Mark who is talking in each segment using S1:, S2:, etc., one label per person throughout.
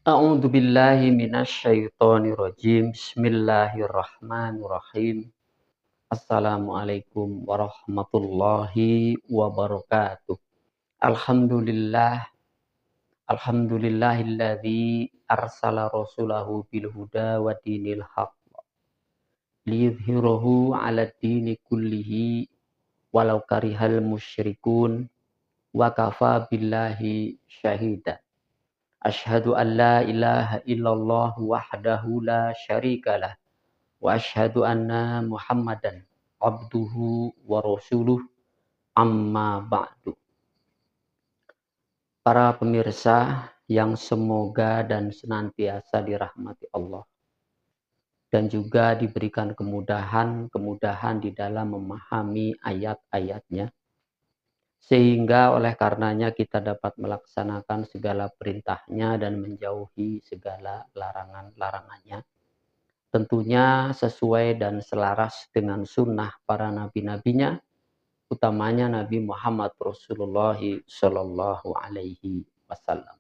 S1: A'udzu billahi minasyaitonir rajim. Bismillahirrahmanirrahim. Assalamualaikum warahmatullahi wabarakatuh. Alhamdulillah, alhamdulillahilladzi arsala rasulahu bil huda wa dinil haqq liyudhhirahu 'alad dini kullihi walau karihal musyrikun wa kafa billahi syahida. Asyhadu an la ilaha illallah wahdahu la syarikalah wa asyhadu anna Muhammadan abduhu wa rasuluh amma ba'du. Para pemirsa yang semoga dan senantiasa dirahmati Allah dan juga diberikan kemudahan di dalam memahami ayat-ayatnya, sehingga oleh karenanya kita dapat melaksanakan segala perintahnya dan menjauhi segala larangan-larangannya. Tentunya sesuai dan selaras dengan sunnah para nabi-nabinya, utamanya Nabi Muhammad Rasulullah Shallallahu Alaihi Wasallam.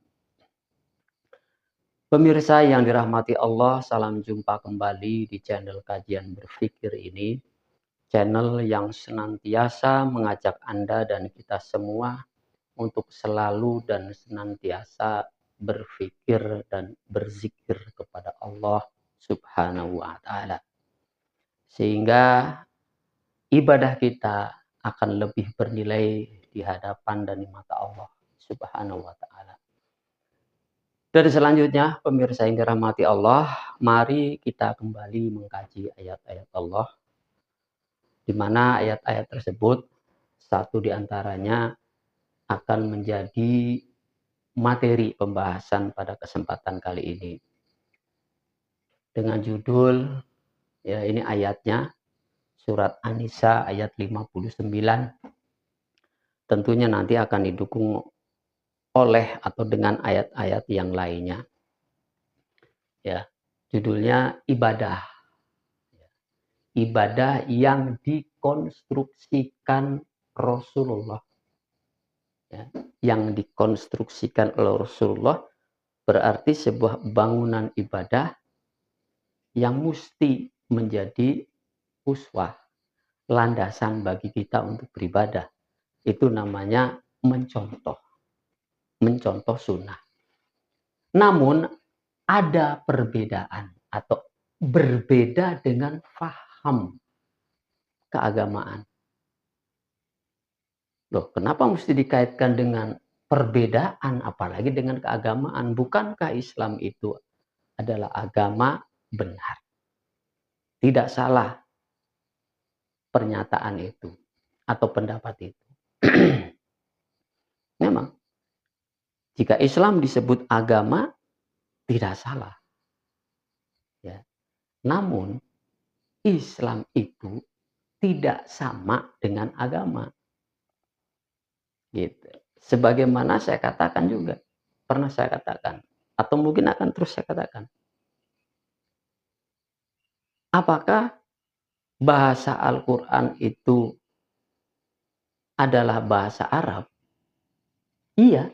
S1: Pemirsa yang dirahmati Allah, salam jumpa kembali di channel Kajian Berfikir ini. Channel yang senantiasa mengajak Anda dan kita semua untuk selalu dan senantiasa berfikir dan berzikir kepada Allah Subhanahu wa Ta'ala, sehingga ibadah kita akan lebih bernilai di hadapan dan di mata Allah Subhanahu wa Ta'ala. Dan selanjutnya, pemirsa yang dirahmati Allah, mari kita kembali mengkaji ayat-ayat Allah, di mana ayat-ayat tersebut satu di antaranya akan menjadi materi pembahasan pada kesempatan kali ini dengan judul, ya ini ayatnya, surat An-Nisa ayat 59. Tentunya nanti akan didukung oleh atau dengan ayat-ayat yang lainnya. Ya, judulnya ibadah. Ibadah yang dikonstruksikan Rasulullah. Ya, yang dikonstruksikan oleh Rasulullah berarti sebuah bangunan ibadah yang mesti menjadi uswah, landasan bagi kita untuk beribadah. Itu namanya mencontoh sunnah. Namun ada perbedaan atau berbeda dengan faham keagamaan. Loh, kenapa mesti dikaitkan dengan perbedaan apalagi dengan keagamaan? Bukankah Islam itu adalah agama benar? Tidak salah pernyataan itu atau pendapat itu. Memang jika Islam disebut agama tidak salah. Ya. Namun Islam itu tidak sama dengan agama. Gitu. Sebagaimana saya katakan juga, pernah saya katakan, atau mungkin akan terus saya katakan. Apakah bahasa Al-Quran itu adalah bahasa Arab? Iya.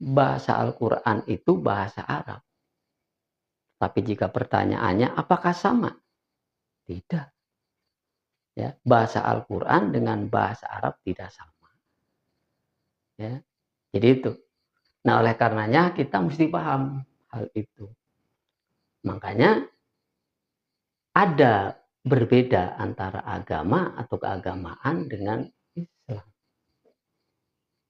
S1: Bahasa Al-Quran itu bahasa Arab. Tapi jika pertanyaannya apakah sama? Tidak. Ya, bahasa Al-Quran dengan bahasa Arab tidak sama. Ya, jadi itu. Nah, oleh karenanya kita mesti paham hal itu. Makanya ada berbeda antara agama atau keagamaan dengan Islam.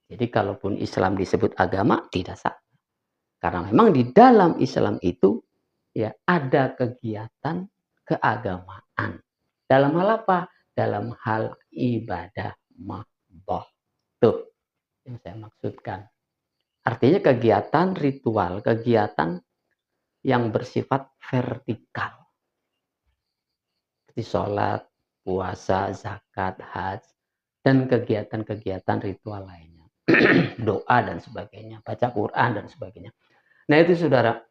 S1: Jadi kalaupun Islam disebut agama tidak salah. Karena memang di dalam Islam itu ya ada kegiatan keagamaan. Dalam hal apa? Dalam hal ibadah mahdoh. Tuh yang saya maksudkan. Artinya kegiatan ritual, kegiatan yang bersifat vertikal. Seperti sholat, puasa, zakat, haji, dan kegiatan-kegiatan ritual lainnya. Doa dan sebagainya, baca Quran dan sebagainya. Nah itu saudara.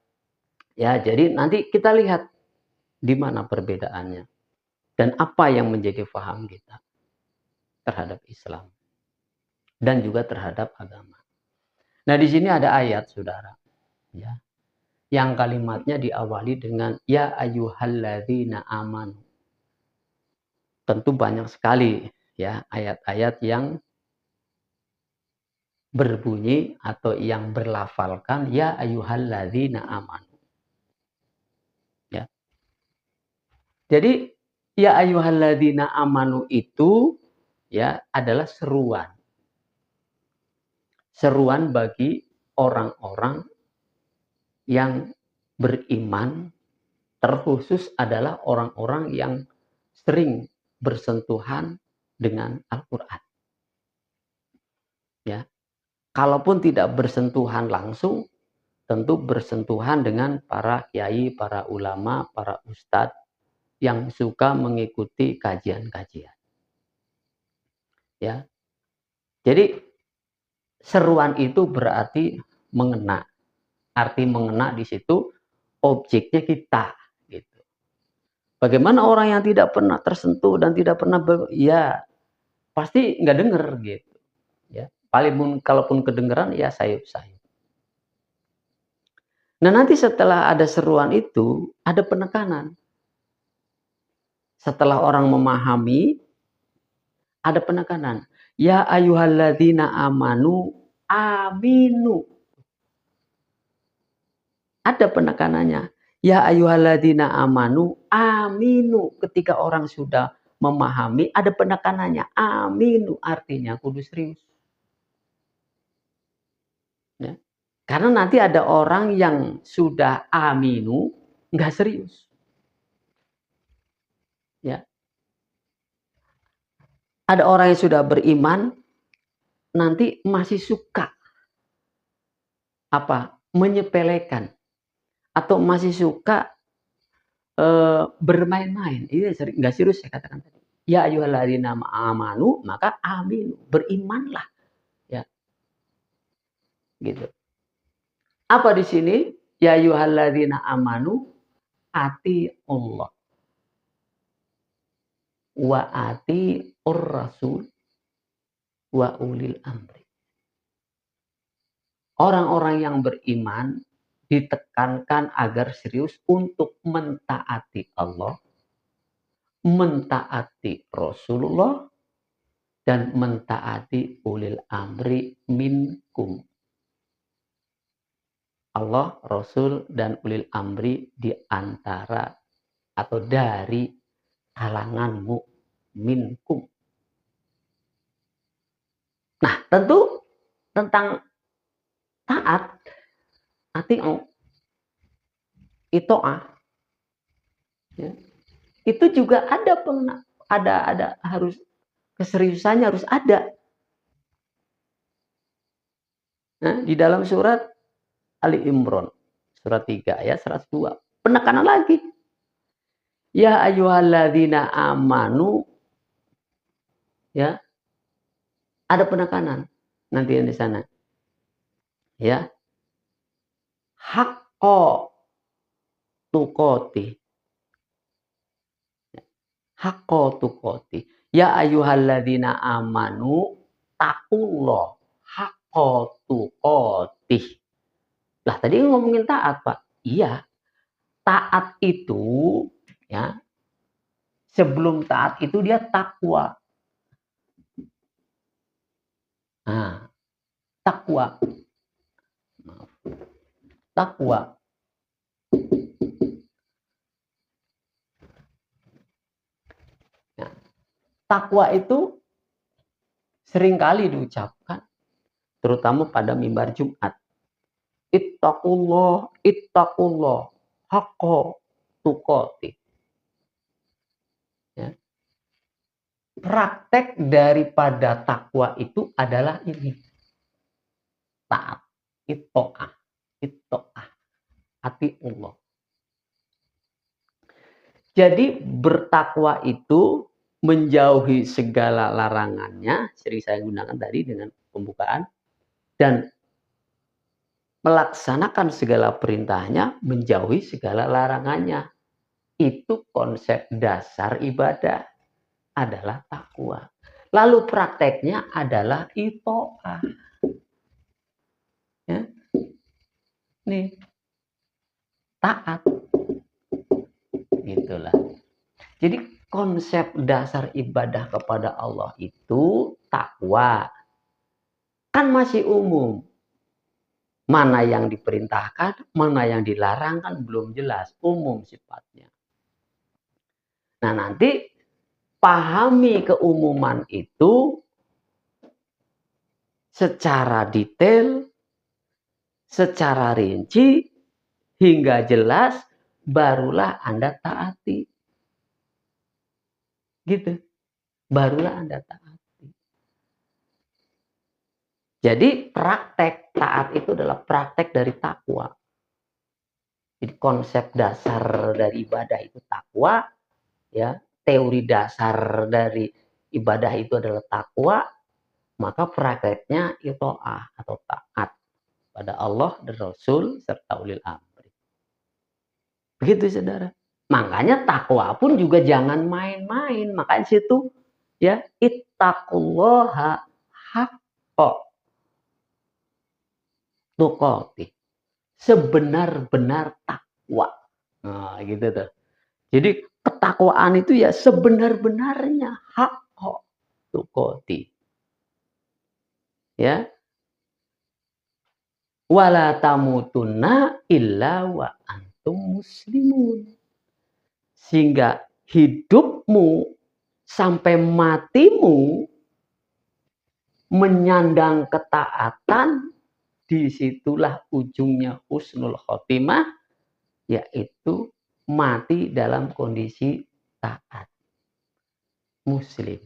S1: Ya, jadi nanti kita lihat di mana perbedaannya. Dan apa yang menjadi paham kita terhadap Islam. Dan juga terhadap agama. Nah di sini ada ayat saudara. ya, yang kalimatnya diawali dengan ya ayyuhalladzina amanu. Tentu banyak sekali ya ayat-ayat yang berbunyi atau yang berlafalkan ya ayyuhalladzina amanu. Ya. Jadi ya ayyuhalladzina amanu itu ya adalah seruan. Seruan bagi orang-orang yang beriman, terkhusus adalah orang-orang yang sering bersentuhan dengan Al-Qur'an. Ya. Kalaupun tidak bersentuhan langsung, tentu bersentuhan dengan para kiai, para ulama, para ustadz yang suka mengikuti kajian-kajian. Ya. Jadi seruan itu berarti mengena. Arti mengena di situ objeknya kita gitu. Bagaimana orang yang tidak pernah tersentuh dan tidak pernah ya pasti nggak denger gitu ya. Paling kalaupun kedengeran ya sayup-sayup. Nah, nanti setelah ada seruan itu ada penekanan. Setelah orang memahami ada penekanan. Ya ayyuhalladzina amanu aminu. Ada penekanannya. Ya ayyuhalladzina amanu aminu. Ketika orang sudah memahami ada penekanannya. Aminu artinya kudu serius. Ya. Karena nanti ada orang yang sudah aminu nggak serius. Ya. Ada orang yang sudah beriman nanti masih suka apa? Menyepelekan atau masih suka bermain-main. Ini nggak serius saya katakan tadi. Ya ayyuhalladzina amanu maka aminu, berimanlah ya. Gitu. Apa di sini? Ya ayyuhalladzina amanu ati Allah wa ati rasul wa ulil amri. Orang-orang yang beriman ditekankan agar serius untuk mentaati Allah, mentaati Rasulullah, dan mentaati ulil amri minkum. Allah, Rasul, dan ulil amri di antara atau dari kalanganmu minkum. Nah, tentu tentang taat, ati'u, ito'ah, ya, itu juga ada harus keseriusannya harus ada. Nah, di dalam surat Ali Imran, surat 3 ayat 102. Penekanan lagi. Ya ayyuhalladzina amanu, ya, ada penekanan nanti di sana. Ya. Haqqo tuqati. Haqqo tuqati. Ya ayyuhalladzina amanu taqullah haqqo tuqati. Lah tadi ngomongin taat, Pak. Iya. Taat itu ya. Sebelum taat itu dia takwa. Nah, takwa. Takwa. Nah, takwa itu seringkali diucapkan terutama pada mimbar Jumat. Ittaqullah, ittaqullah, haqqo tuqati. Ya. Praktek daripada takwa itu adalah ini. Taat, ittaqah, ittaqah, ati Allah. Jadi bertakwa itu menjauhi segala larangannya, sering saya gunakan tadi dengan pembukaan, dan melaksanakan segala perintahnya, menjauhi segala larangannya. Itu konsep dasar ibadah adalah takwa. Lalu prakteknya adalah ito'ah. Ya. nih taat. Gitulah. Jadi konsep dasar ibadah kepada Allah itu takwa. Kan masih umum. Mana yang diperintahkan, mana yang dilarang kan belum jelas. Umum sifatnya. Nah nanti pahami keumuman itu secara detail, secara rinci, hingga jelas, barulah Anda taati. Gitu. Barulah Anda taati. Jadi praktek taat itu adalah praktek dari takwa. Jadi konsep dasar dari ibadah itu takwa, ya. Teori dasar dari ibadah itu adalah takwa, maka prakteknya ito'ah atau taat pada Allah dan Rasul serta ulil amri. Begitu saudara. Makanya takwa pun juga jangan main-main. Makanya situ ya ittaqullaha haqqa tuqatih. Sebenar-benar takwa. Nah, gitu tuh. Jadi ketakwaan itu ya sebenar-benarnya haqqa tuqatih. Ya. Wala tamutunna illa wa antum muslimun. Sehingga hidupmu sampai matimu menyandang ketaatan, disitulah ujungnya husnul khotimah, yaitu mati dalam kondisi taat. Muslim.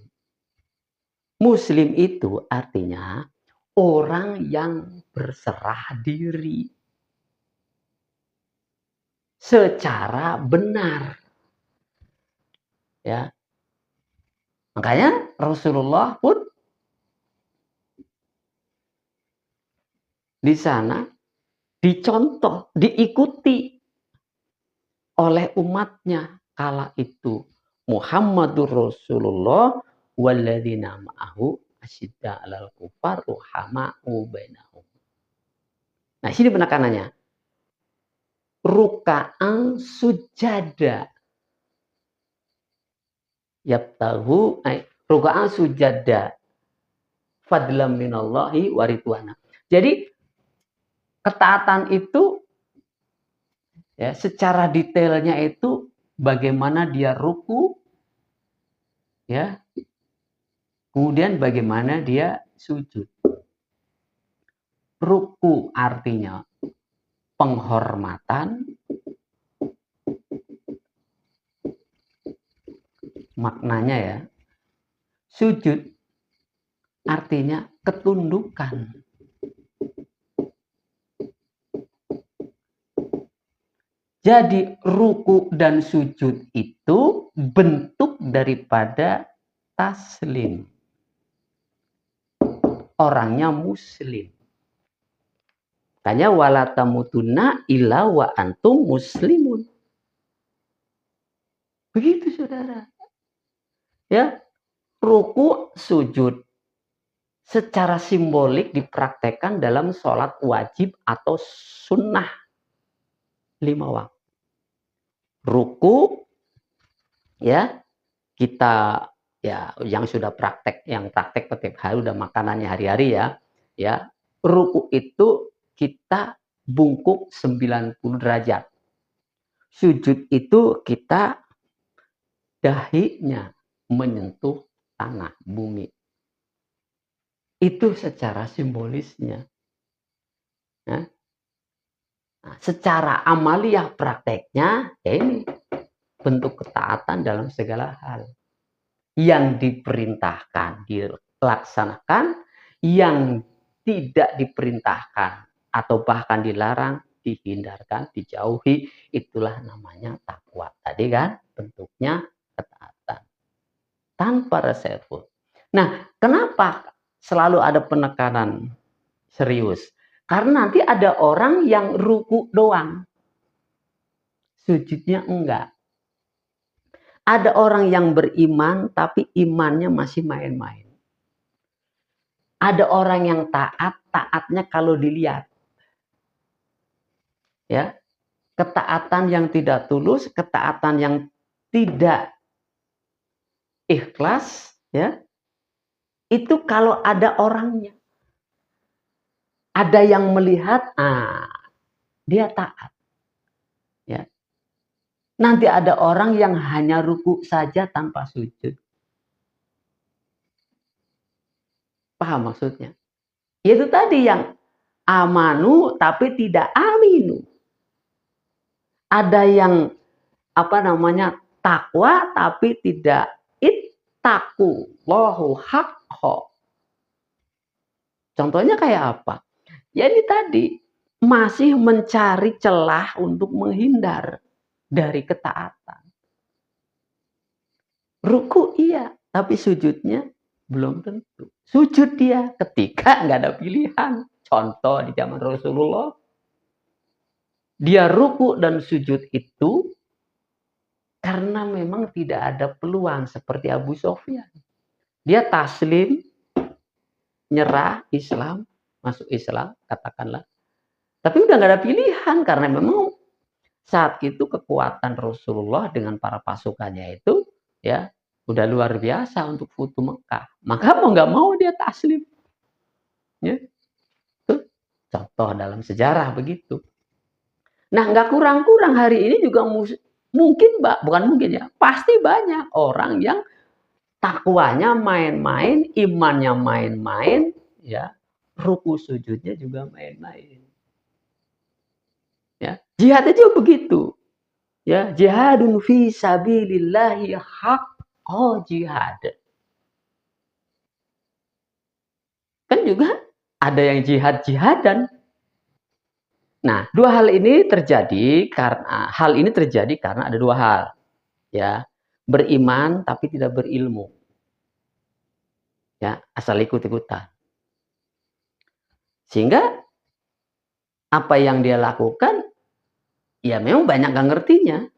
S1: Muslim itu artinya orang yang berserah diri secara benar. Ya. Makanya Rasulullah pun di sana dicontoh, diikuti oleh umatnya kala itu. Muhammadur Rasulullah walladzina ma'ahu asyidda 'alal kufar ruhama'u bainahum. Nah, sini penekanannya. Ruka'an sujada. Yabtahu ruka'an sujada. Fadlam minallahi wa ridwana. Jadi ketaatan itu ya secara detailnya itu bagaimana dia ruku ya. Kemudian bagaimana dia sujud. Ruku artinya penghormatan, maknanya ya. Sujud artinya ketundukan. Jadi ruku dan sujud itu bentuk daripada taslim. Orangnya muslim. Makanya wala tamutunna illa wa antum muslimun. Begitu saudara. Ya, ruku sujud secara simbolik dipraktekkan dalam sholat wajib atau sunnah 5 waktu. Ruku ya kita ya yang sudah praktek, yang praktek setiap hari udah makanannya hari-hari ya. Ya, ruku itu kita bungkuk 90 derajat. Sujud itu kita dahinya menyentuh tanah, bumi. Itu secara simbolisnya. Nah, secara amaliyah prakteknya, ya ini bentuk ketaatan dalam segala hal. Yang diperintahkan, dilaksanakan, yang tidak diperintahkan atau bahkan dilarang, dihindarkan, dijauhi, itulah namanya takwa. Tadi kan bentuknya ketaatan. Tanpa reserve. Nah, kenapa selalu ada penekanan serius? Karena nanti ada orang yang ruku doang. Sujudnya enggak. Ada orang yang beriman tapi imannya masih main-main. Ada orang yang taat, taatnya kalau dilihat. Ya, ketaatan yang tidak tulus, ketaatan yang tidak ikhlas, ya, itu kalau ada orangnya, ada yang melihat, dia taat. Ya. Nanti ada orang yang hanya ruku saja tanpa sujud. Paham maksudnya? Itu tadi yang amanu tapi tidak aminu. Ada yang takwa tapi tidak ittaku wallahu haqqo. Contohnya kayak apa? Ya ini tadi masih mencari celah untuk menghindar dari ketaatan. Ruku iya, tapi sujudnya belum tentu. Sujud dia ketika nggak ada pilihan. Contoh di zaman Rasulullah, dia ruku dan sujud itu karena memang tidak ada peluang seperti Abu Sofyan. Dia taslim, nyerah Islam, masuk Islam, katakanlah. Tapi udah nggak ada pilihan karena memang saat itu kekuatan Rasulullah dengan para pasukannya itu ya udah luar biasa untuk futu Mekah. Maka mau nggak mau dia taslim. Ya. Itu contoh dalam sejarah begitu. Nah, nggak kurang-kurang hari ini juga mungkin, bukan mungkin ya, pasti banyak orang yang takwanya main-main, imannya main-main, ya, ruku sujudnya juga main-main. Ya, jihad itu begitu. Ya, jihadun fi sabilillahi jihad. Kan juga ada yang jihad-jihadan. Nah, hal ini terjadi karena ada dua hal. Ya, beriman tapi tidak berilmu. Ya, asal ikut-ikutan. Sehingga apa yang dia lakukan ya memang banyak nggak ngertinya.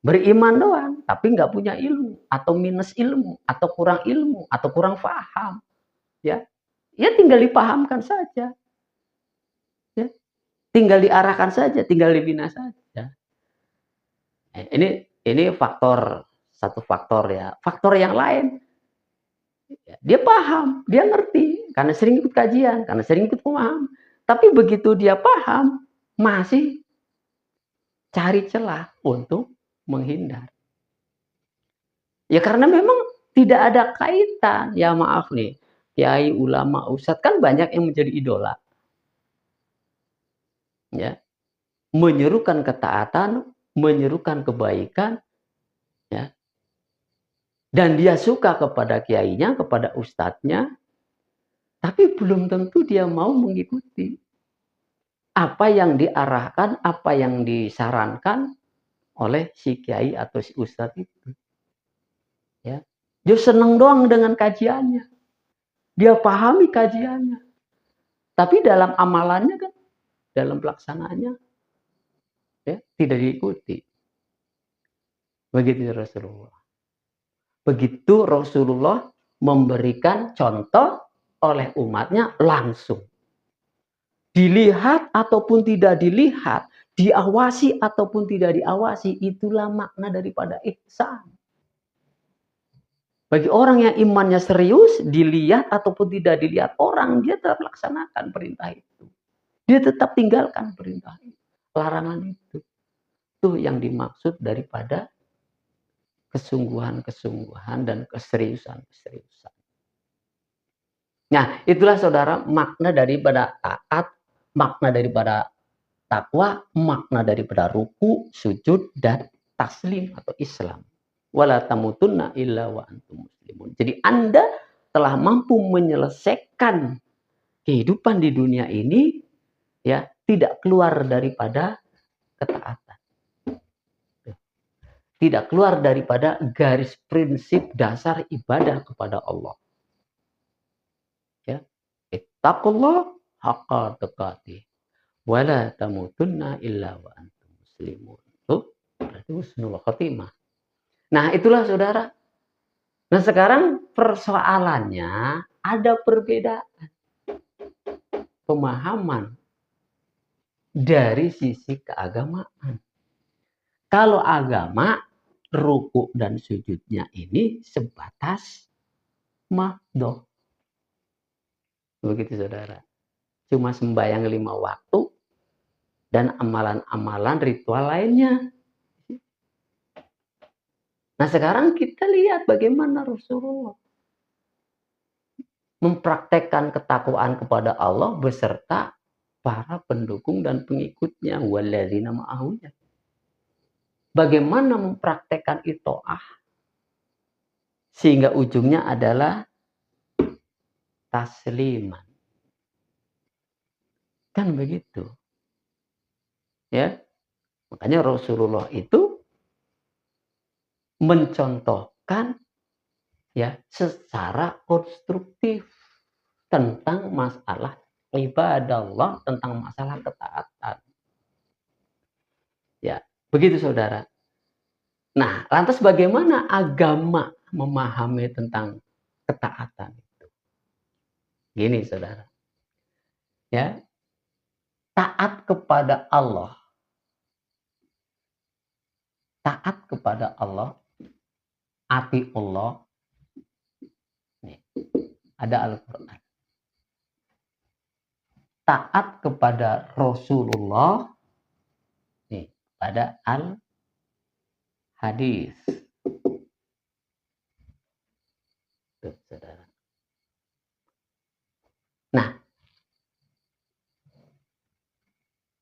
S1: Beriman doang, tapi nggak punya ilmu atau minus ilmu atau kurang ilmu atau kurang paham. Ya, ya tinggal dipahamkan saja. Ya, tinggal diarahkan saja, tinggal dibina saja. Ini satu faktor ya. Faktor yang lain, dia paham, dia ngerti karena sering ikut kajian, karena sering ikut pemahaman. Tapi begitu dia paham, masih cari celah untuk menghindar. Ya karena memang tidak ada kaitan. Ya maaf nih, kiai, ulama, ustadz kan banyak yang menjadi idola. Ya, menyerukan ketaatan, menyerukan kebaikan, ya. Dan dia suka kepada kiainya, kepada ustadznya, tapi belum tentu dia mau mengikuti apa yang diarahkan, apa yang disarankan oleh si kiai atau si ustadz itu. Ya. Dia senang doang dengan kajiannya. Dia pahami kajiannya. Tapi dalam amalannya kan, dalam pelaksanaannya ya, tidak diikuti. Begitu Rasulullah. Begitu Rasulullah memberikan contoh oleh umatnya langsung. Dilihat ataupun tidak dilihat, diawasi ataupun tidak diawasi, itulah makna daripada ihsan. Bagi orang yang imannya serius, dilihat ataupun tidak dilihat orang, dia tetap laksanakan perintah itu. Dia tetap tinggalkan perintah itu, larangan itu. Itu yang dimaksud daripada kesungguhan-kesungguhan dan keseriusan-keseriusan. Nah, itulah saudara makna daripada taat, makna daripada takwa, makna daripada ruku, sujud, dan taslim atau Islam. Wala tamutunna illa wa antum muslimun. Jadi Anda telah mampu menyelesaikan kehidupan di dunia ini ya tidak keluar daripada ketaatan. Tidak keluar daripada garis prinsip dasar ibadah kepada Allah. Ya. Ittaqullah haqqa tuqatih. Wala tamutunna illa wa antum muslimun. Itu berarti husnul khotimah. Nah, itulah saudara. Nah, sekarang persoalannya ada perbedaan pemahaman dari sisi keagamaan. Kalau agama, ruku dan sujudnya ini sebatas mahdoh. Begitu saudara. Cuma sembahyang 5 waktu dan amalan-amalan ritual lainnya. Nah sekarang kita lihat bagaimana Rasulullah mempraktekkan ketakwaan kepada Allah beserta para pendukung dan pengikutnya. Walladzina ma'ahunya. Bagaimana mempraktekkan ito'ah sehingga ujungnya adalah tasliman. Kan begitu. Ya. Makanya Rasulullah itu mencontohkan ya secara konstruktif tentang masalah ibadah, tentang masalah ketaatan. Ya, begitu saudara. Nah, lantas bagaimana agama memahami tentang ketaatan itu? Gini saudara. Ya. Taat kepada Allah. Taat kepada Allah. Ati Allah. Nih, ada Al-Quran. Taat kepada Rasulullah. Nih, pada Al-Hadis. Tuh, saudara. Nah,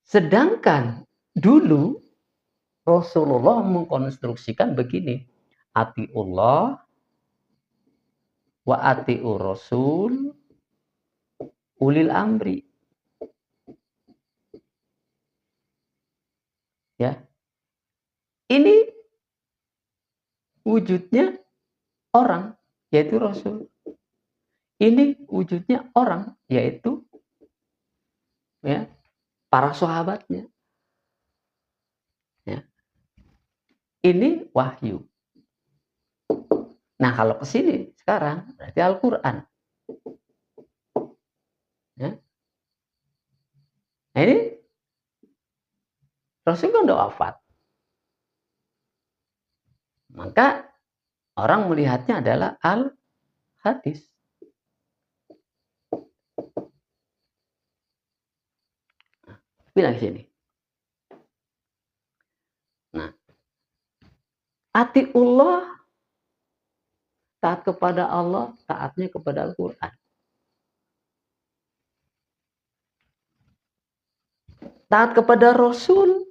S1: sedangkan dulu Rasulullah mengkonstruksikan begini. Atiullah wa atiur Rasul ulil amri. Ya. Ini wujudnya orang, yaitu Rasul. Ini wujudnya orang, yaitu ya, para sahabatnya. Ya. Ini wahyu. Nah, kalau ke sini sekarang berarti Al-Quran. Ya. Nah, ini Rasul kan udah wafat. Maka orang melihatnya adalah Al-Hadis. Bilang sini. Nah, atiullah, taat kepada Allah, taatnya kepada Al-Quran. Taat kepada Rasul,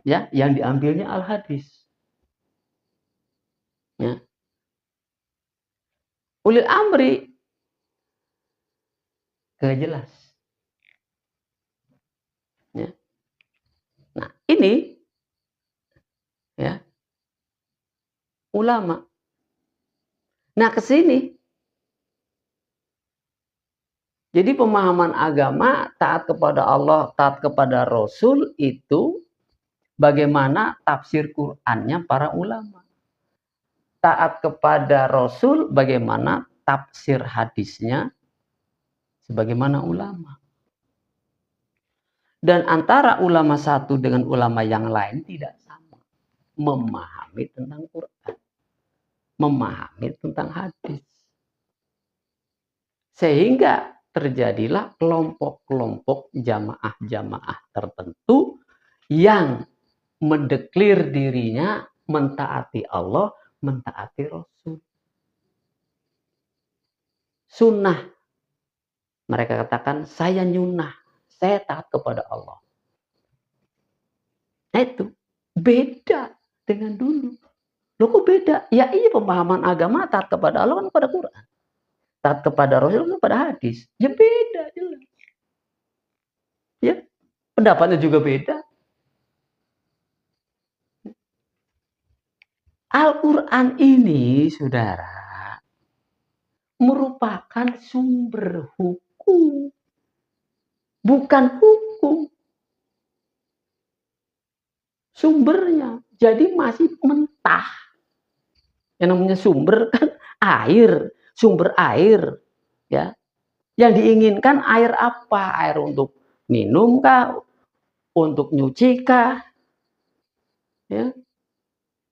S1: ya, yang diambilnya Al-Hadis. Ya. Ulil amri, gak jelas. Ya. Nah, ini ya ulama. Nah, ke sini. Jadi pemahaman agama taat kepada Allah, taat kepada Rasul itu bagaimana tafsir Qur'annya para ulama. Taat kepada Rasul bagaimana tafsir hadisnya sebagaimana ulama. Dan antara ulama satu dengan ulama yang lain tidak sama. Memahami tentang Quran. Memahami tentang hadis. Sehingga terjadilah kelompok-kelompok jamaah-jamaah tertentu yang mendeklir dirinya mentaati Allah, mentaati Rasul. Sunnah. Mereka katakan, saya nyunah. Saya taat kepada Allah. Nah itu beda dengan dulu. Loh kok beda? Ya iya pemahaman agama taat kepada Allah kan kepada Quran. Taat kepada Rasul kan kepada hadis. Ya beda jelas. Ya, pendapatnya juga beda. Al-Quran ini, saudara, merupakan sumber hukum. Bukan hukum. Sumbernya. Jadi masih mentah. Yang namanya sumber kan air. Sumber air. Ya. Yang diinginkan air apa? Air untuk minum kah? untuk nyuci kah? Ya.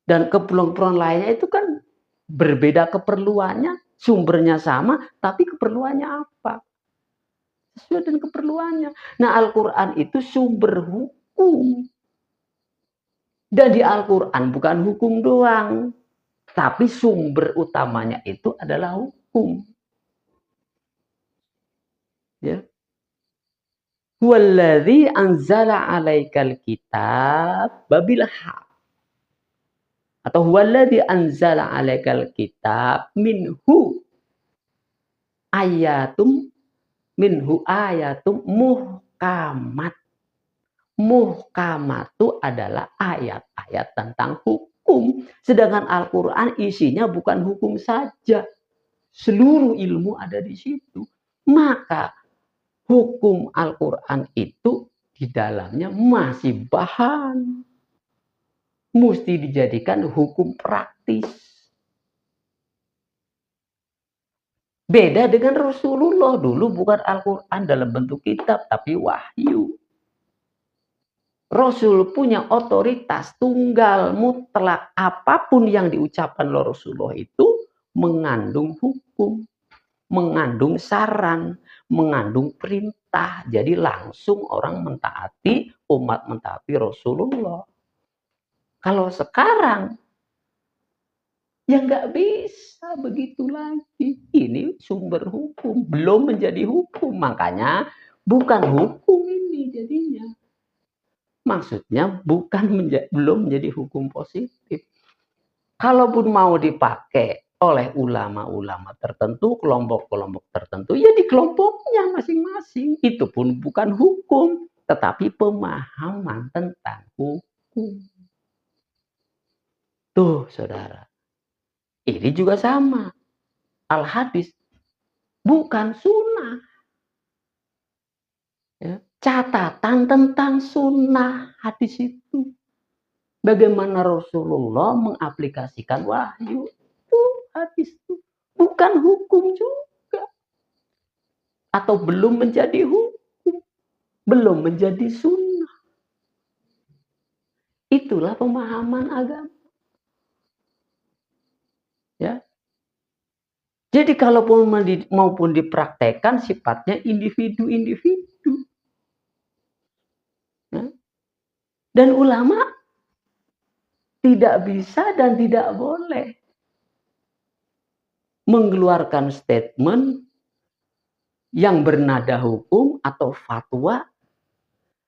S1: Dan keperluan-keperluan lainnya itu kan berbeda keperluannya, sumbernya sama, tapi keperluannya apa? Sesuai dengan keperluannya. Nah, Al-Quran itu sumber hukum. Dan di Al-Quran bukan hukum doang, tapi sumber utamanya itu adalah hukum. Ya. Walladzi anzala 'alaikal kitab bil haqq. Atau walladzi anzala 'alaikal kitab ayatum ayatum muhkamat. Muhkamat itu adalah ayat-ayat tentang hukum. Sedangkan Al-Quran isinya bukan hukum saja. Seluruh ilmu ada di situ. Maka hukum Al-Quran itu di dalamnya masih bahan. Mesti dijadikan hukum praktis. Beda dengan Rasulullah. Dulu bukan Al-Quran dalam bentuk kitab, tapi wahyu. Rasul punya otoritas tunggal mutlak. Apapun yang diucapkan oleh Rasulullah itu mengandung hukum, mengandung saran, mengandung perintah. Jadi langsung orang mentaati, umat mentaati Rasulullah. Kalau sekarang ya nggak bisa begitu lagi. Ini sumber hukum, belum menjadi hukum. Makanya bukan hukum ini jadinya. Maksudnya belum menjadi hukum positif. Kalaupun mau dipakai oleh ulama-ulama tertentu, kelompok-kelompok tertentu, ya di kelompoknya masing-masing. Itu pun bukan hukum, tetapi pemahaman tentang hukum. Tuh, saudara. Ini juga sama. Al-hadis bukan sunnah. Ya. Catatan tentang sunnah hadis itu. Bagaimana Rasulullah mengaplikasikan wahyu itu hadis itu. Bukan hukum juga. Atau belum menjadi hukum. Belum menjadi sunnah. Itulah pemahaman agama. Ya. Jadi kalaupun maupun dipraktekkan sifatnya individu-individu. Ya. Dan ulama tidak bisa dan tidak boleh mengeluarkan statement yang bernada hukum atau fatwa.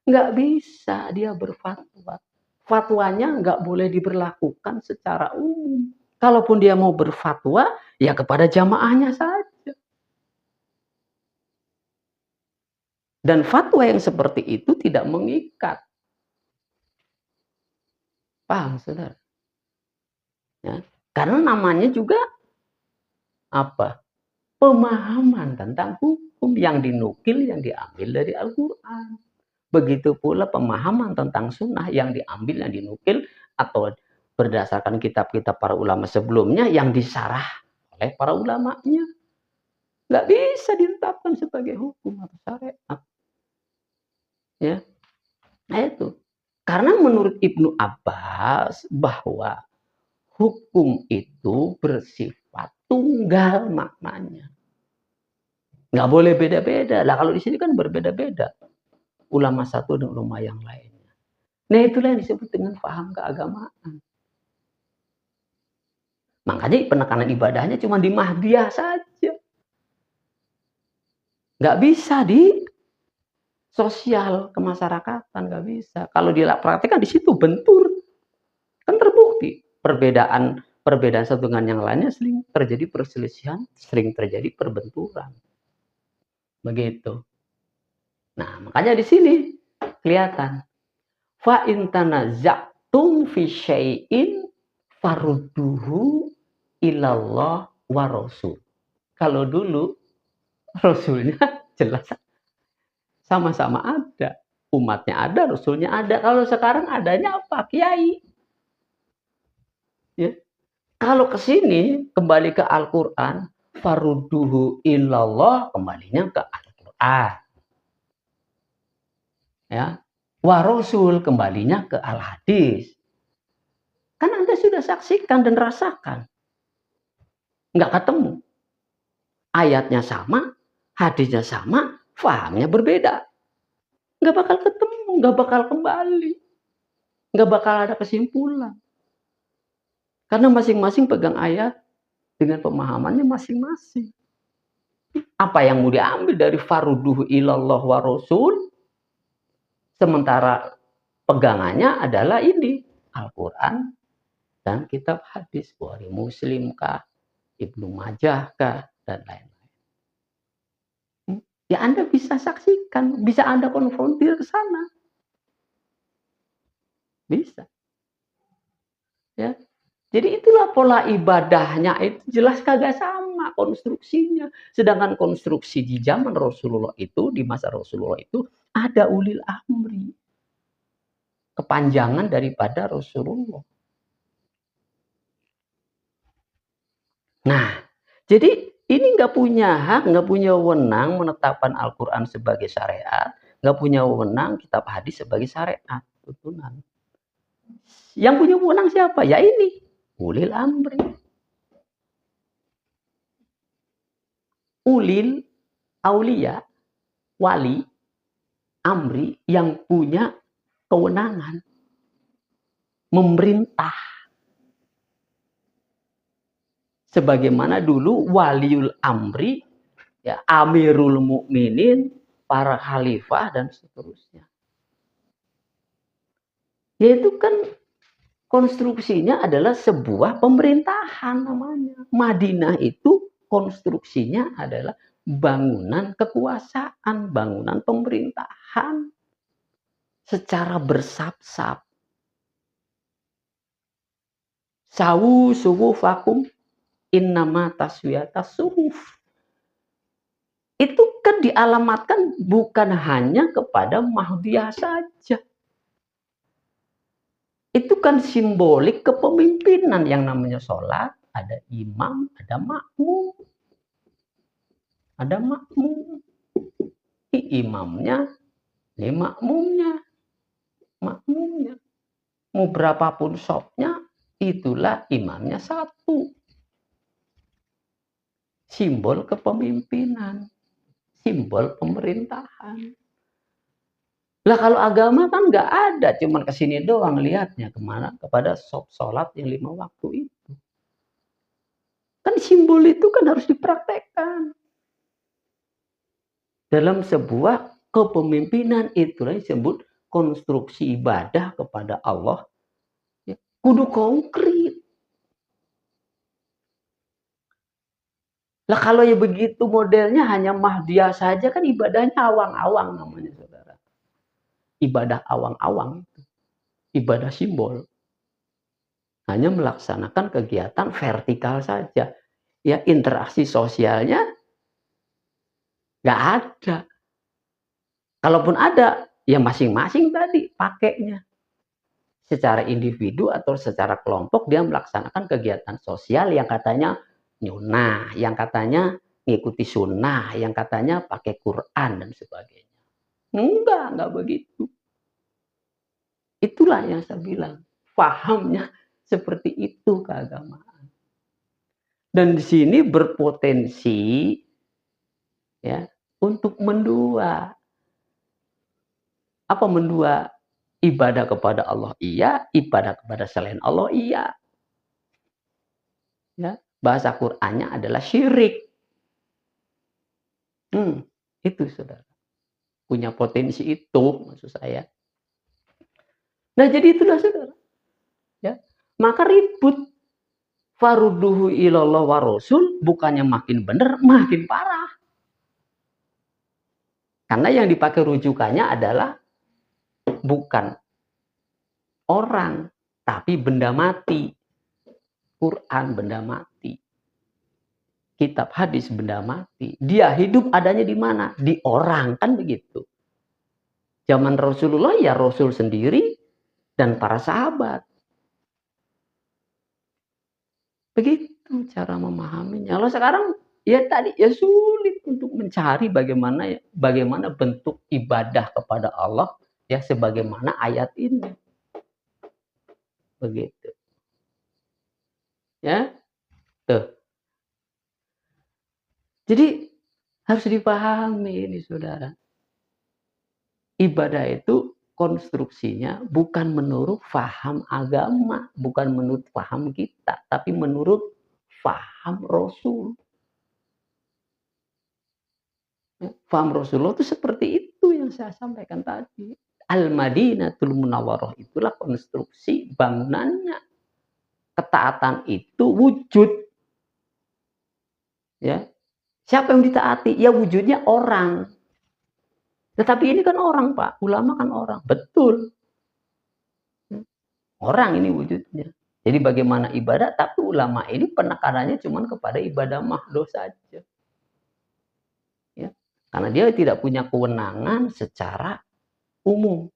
S1: Nggak bisa dia berfatwa. Fatwanya nggak boleh diberlakukan secara umum. Kalaupun dia mau berfatwa, ya kepada jamaahnya saja. Dan fatwa yang seperti itu tidak mengikat. Paham, saudara? Ya, karena namanya juga apa? Pemahaman tentang hukum yang dinukil, yang diambil dari Al-Quran. Begitu pula pemahaman tentang sunnah yang diambil, yang dinukil, atau berdasarkan kitab-kitab para ulama sebelumnya yang disarah oleh para ulamanya. Nggak bisa ditetapkan sebagai hukum atau syariat. Ya, nah itu. Karena menurut Ibnu Abbas bahwa hukum itu bersifat tunggal maknanya. Nggak boleh beda-beda. Lah kalau di sini kan berbeda-beda. Ulama satu dan ulama yang lainnya. Nah itulah yang disebut dengan paham keagamaan. Makanya penekanan ibadahnya cuma di Mahdiyah saja. Nggak bisa di sosial kemasyarakatan, nggak bisa. Kalau dipraktikkan di situ bentur. Kan terbukti perbedaan satu dengan yang lainnya sering terjadi perselisihan, sering terjadi perbenturan. Begitu. Nah, makanya di sini kelihatan fa in tanaza'tum fi syai'in farudduhu ilallah wa rasul. Kalau dulu rasulnya jelas sama-sama ada, umatnya ada, rasulnya ada. Kalau sekarang adanya apa? Kiai. Ya. Kalau ke sini kembali ke Al-Qur'an, farudduhu ilallah, kembalinya ke Al-Qur'an. Ya. wa rasul, kembalinya ke al-hadis. Kan Anda sudah saksikan dan rasakan. Nggak ketemu. Ayatnya sama, hadisnya sama, fahamnya berbeda. Nggak bakal ketemu, nggak bakal kembali. Nggak bakal ada kesimpulan. Karena masing-masing pegang ayat dengan pemahamannya masing-masing. Apa yang mau diambil dari faruduhu ilallah wa rasul? Sementara pegangannya adalah ini, Al-Quran dan kitab hadis, Bukhari Muslim kah, Ibnu Majah kah, dan lain-lain. Ya Anda bisa saksikan, bisa Anda konfrontir ke sana. Bisa. Ya. Jadi itulah pola ibadahnya, itu jelas kagak sama konstruksinya. Sedangkan konstruksi di zaman Rasulullah itu, di masa Rasulullah itu, ada ulil amri. Kepanjangan daripada Rasulullah. Nah, jadi ini nggak punya hak, nggak punya wewenang menetapkan Al-Quran sebagai syariat, nggak punya wewenang kitab hadis sebagai syariat. Tuntunan. Yang punya wewenang siapa? Ya ini, ulil amri. Ulil aulia, wali, amri yang punya kewenangan memerintah. Sebagaimana dulu waliul amri, ya, amirul mukminin, para khalifah dan seterusnya. Yaitu kan konstruksinya adalah sebuah pemerintahan namanya. Madinah itu konstruksinya adalah bangunan kekuasaan, bangunan pemerintahan secara bersab-sab. Sawu suwufakum innama taswiyatas suhuf. Itu kan dialamatkan bukan hanya kepada Mahdiyah saja. Itu kan simbolik kepemimpinan yang namanya sholat. Ada imam, ada makmum. Ada makmum. Imamnya, ini makmumnya. Makmumnya. Mau berapapun shopnya, itulah imamnya satu. Simbol kepemimpinan. Simbol pemerintahan. Lah kalau agama kan nggak ada, cuman kesini doang lihatnya kemana, kepada sholat yang 5 waktu itu. Kan simbol itu kan harus dipraktekkan dalam sebuah kepemimpinan, itulah disebut konstruksi ibadah kepada Allah. Ya, kudu konkret. Lah kalau ya begitu modelnya hanya Mahdiyah saja kan ibadahnya awang-awang namanya saudara. Ibadah awang-awang, ibadah simbol. Hanya melaksanakan kegiatan vertikal saja. Ya interaksi sosialnya nggak ada. Kalaupun ada, ya masing-masing tadi pakainya. Secara individu atau secara kelompok dia melaksanakan kegiatan sosial yang katanya nyunah, yang katanya ngikuti sunnah, yang katanya pakai Quran dan sebagainya. Enggak begitu. Itulah yang saya bilang, pahamnya seperti itu keagamaan. Dan di sini berpotensi ya untuk mendua. Apa mendua? Ibadah kepada Allah iya, ibadah kepada selain Allah iya. Ya, bahasa Qur'annya adalah syirik. Itu saudara. Punya potensi itu maksud saya. Nah jadi itulah saudara. Ya, maka ribut. Faruduhu ilallah wa rasul bukannya makin benar, makin parah. Karena yang dipakai rujukannya adalah bukan orang, tapi benda mati. Quran benda mati. Kitab hadis benda mati. Dia hidup adanya di mana? Di orang, kan begitu. Zaman Rasulullah ya Rasul sendiri dan para sahabat. Begitu cara memahaminya. Kalau sekarang ya tadi ya sulit untuk mencari bagaimana bentuk ibadah kepada Allah Ya, sebagaimana ayat ini. Begitu. Ya, tuh. Jadi harus dipahami ini, Saudara. Ibadah itu konstruksinya bukan menurut faham agama, bukan menurut faham kita, tapi menurut faham Rasul. Faham Rasulullah itu seperti itu yang saya sampaikan tadi. Al-Madinatul Munawwarah itulah konstruksi bangunannya. Ketaatan itu wujud. Ya. Siapa yang ditaati? Ya wujudnya orang. Tetapi ini kan orang, Pak. Ulama kan orang. Betul. Orang ini wujudnya. Jadi bagaimana ibadah, tapi ulama ini penekanannya cuma kepada ibadah mahdoh saja. Ya. Karena dia tidak punya kewenangan secara umum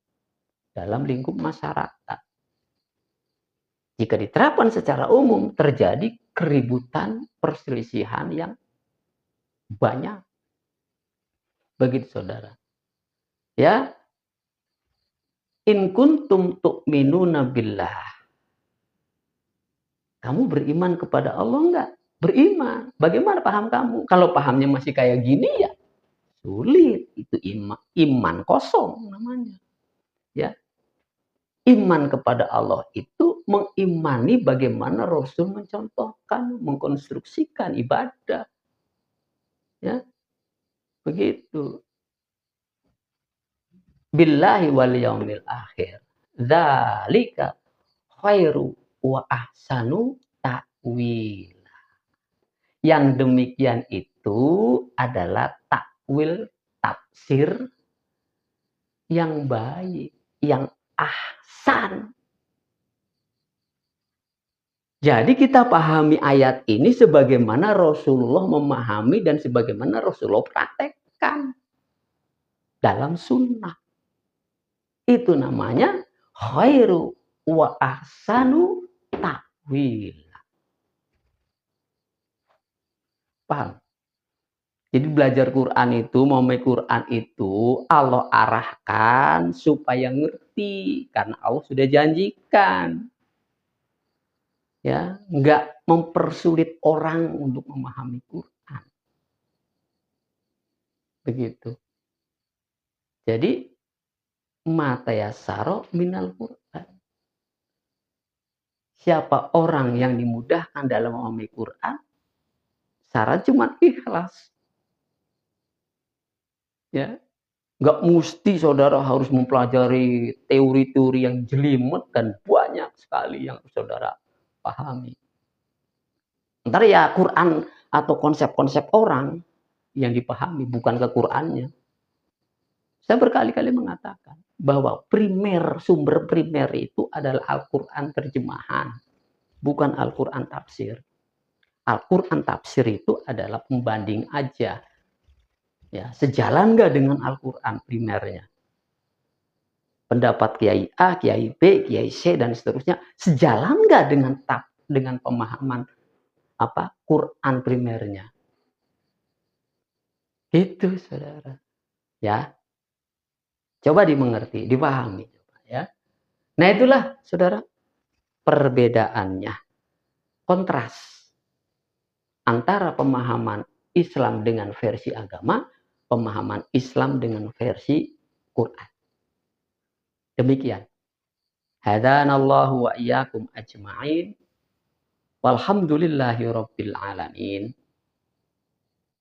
S1: dalam lingkup masyarakat. Jika diterapkan secara umum, terjadi keributan, perselisihan yang banyak. Begitu, Saudara. Ya. In kuntum tu'minuna billah. Kamu beriman kepada Allah enggak? Beriman. Bagaimana paham kamu? Kalau pahamnya masih kayak gini ya sulit. Itu iman kosong namanya. Ya. Iman kepada Allah itu mengimani bagaimana Rasul mencontohkan, mengkonstruksikan ibadah. Ya. Begitu. Billahi wal yaumil akhir. Dzalika khairu wa ahsanu ta'wil. Yang demikian itu adalah takwil, tafsir yang baik, yang ahsan. Jadi kita pahami ayat ini sebagaimana Rasulullah memahami dan sebagaimana Rasulullah praktekkan dalam sunnah. Itu namanya khairu wa ahsanu ta'wil. Paham? Jadi belajar Quran itu, memahami Quran itu Allah arahkan supaya ngerti karena Allah sudah janjikan. Ya, enggak mempersulit orang untuk memahami Quran. Begitu. Jadi mata yassara minal Quran. Siapa orang yang dimudahkan dalam memahami Quran, syarat cuma ikhlas. Ya, nggak mesti saudara harus mempelajari teori-teori yang jelimet dan banyak sekali yang saudara pahami. Ntar ya Quran atau konsep-konsep orang yang dipahami, bukan ke Qurannya. Saya berkali-kali mengatakan bahwa sumber primer itu adalah Al-Quran terjemahan, bukan Al-Quran tafsir. Al-Quran tafsir itu adalah pembanding aja. Ya, sejalan nggak dengan Al-Quran primernya? Pendapat Kiai A, Kiai B, Kiai C dan seterusnya sejalan nggak dengan pemahaman Quran primernya? Itu, saudara. Ya, coba dimengerti, dipahami, ya. Nah itulah, saudara, perbedaannya, kontras antara pemahaman Islam dengan versi agama, pemahaman Islam dengan versi Quran. Demikian. Hadanallahu wa iyyakum ajma'in. Walhamdulillahi rabbil alamin.